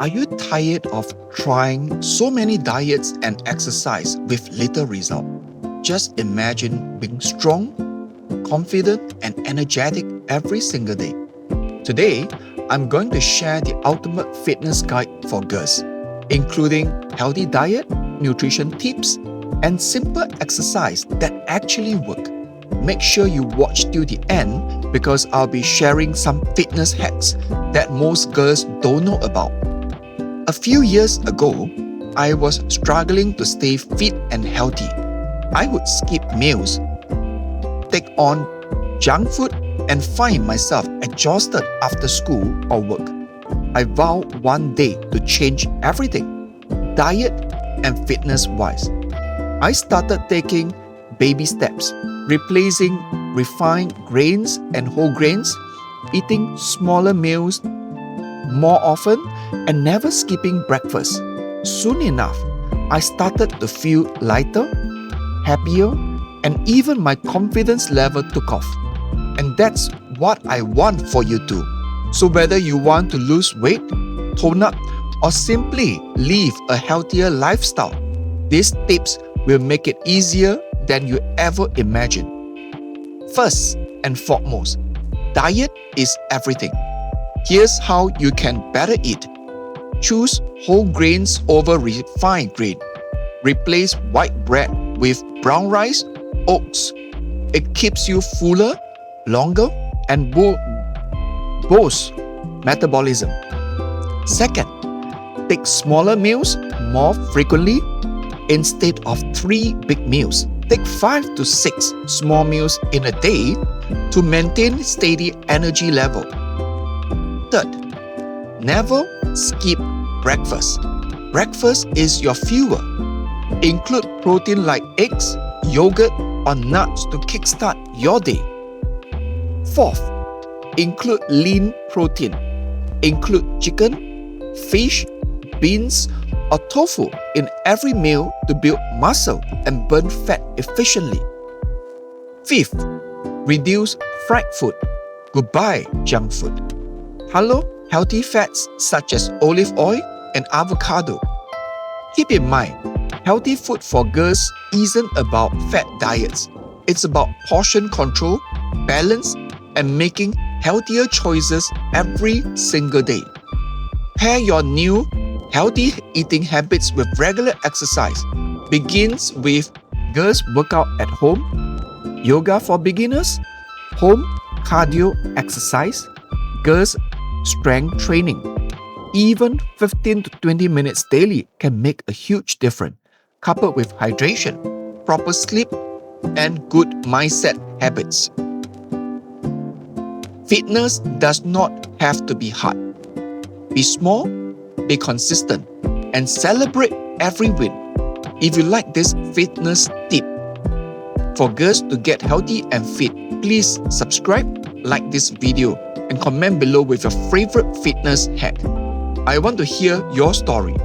Are you tired of trying so many diets and exercise with little result? Just imagine being strong, confident, and energetic every single day. Today, I'm going to share the ultimate fitness guide for girls, including healthy diet, nutrition tips, and simple exercise that actually work. Make sure you watch till the end because I'll be sharing some fitness hacks that most girls don't know about. A few years ago, I was struggling to stay fit and healthy. I would skip meals, take on junk food, and find myself exhausted after school or work. I vowed one day to change everything, diet and fitness-wise. I started taking baby steps, replacing refined grains and whole grains, eating smaller meals more often, and never skipping breakfast. Soon enough, I started to feel lighter, happier, and even my confidence level took off. And that's what I want for you too. So whether you want to lose weight, tone up, or simply live a healthier lifestyle, these tips will make it easier than you ever imagined. First and foremost, diet is everything. Here's how you can better eat. Choose whole grains over refined grain. Replace white bread with brown rice, oats. It keeps you fuller, longer, and boosts metabolism. Second, take smaller meals more frequently. Instead of 3 big meals, take 5 to 6 small meals in a day to maintain steady energy level. Third, never skip breakfast. Breakfast is your fuel. Include protein like eggs, yogurt, or nuts to kickstart your day. Fourth, include lean protein. Include chicken, fish, beans, or tofu in every meal to build muscle and burn fat efficiently. Fifth, reduce fried food. Goodbye junk food. Hello, healthy fats such as olive oil and avocado. Keep in mind, healthy food for girls isn't about fat diets. It's about portion control, balance, and making healthier choices every single day. Pair your new healthy eating habits with regular exercise. Begins with girls workout at home, yoga for beginners, home cardio exercise, girls strength training. Even 15 to 20 minutes daily can make a huge difference, coupled with hydration, proper sleep, and good mindset habits. Fitness does not have to be hard. Be small, be consistent, and celebrate every win. If you like this fitness tip for girls to get healthy and fit, please subscribe, like this video, and comment below with your favorite fitness hack. I want to hear your story.